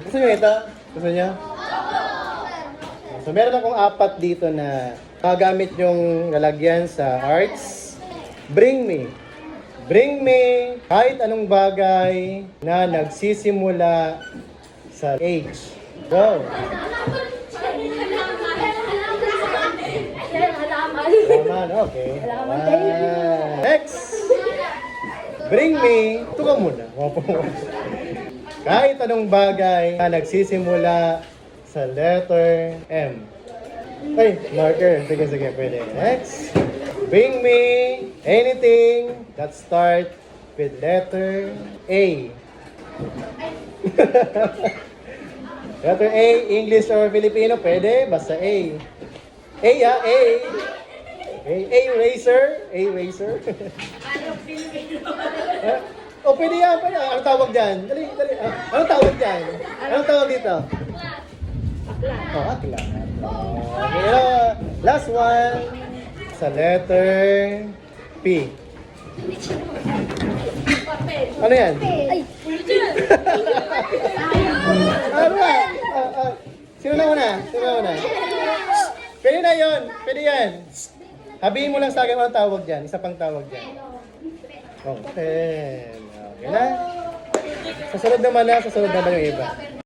Gusto niyo ito? Gusto niyo? So, meron akong 4 dito na gagamit yung lalagyan sa arts. Bring me. Bring me kahit anong bagay na nagsisimula sa H. Go. Halaman, okay. Next. Bring me. Ito ka muna. Kahit anong bagay na nagsisimula sa letter M. Ay, marker. Sige, pwede. Next. Bring me anything that start with letter A. Letter A, English or Filipino, pwede. Basta A. A, A. A eraser. A eraser. O, pwede yan. Anong tawag dyan? Dali. Anong tawag dyan? Anong tawag dito? Akla. Okay, last one. Sa letter P. Ano yan? Ay! Ano ba? Sino na una? Pwede na yun. Pwede yan. Habihin mo lang sa akin anong tawag dyan. Isa pang tawag dyan. Okay. Okay na. Sasunod naman yung iba.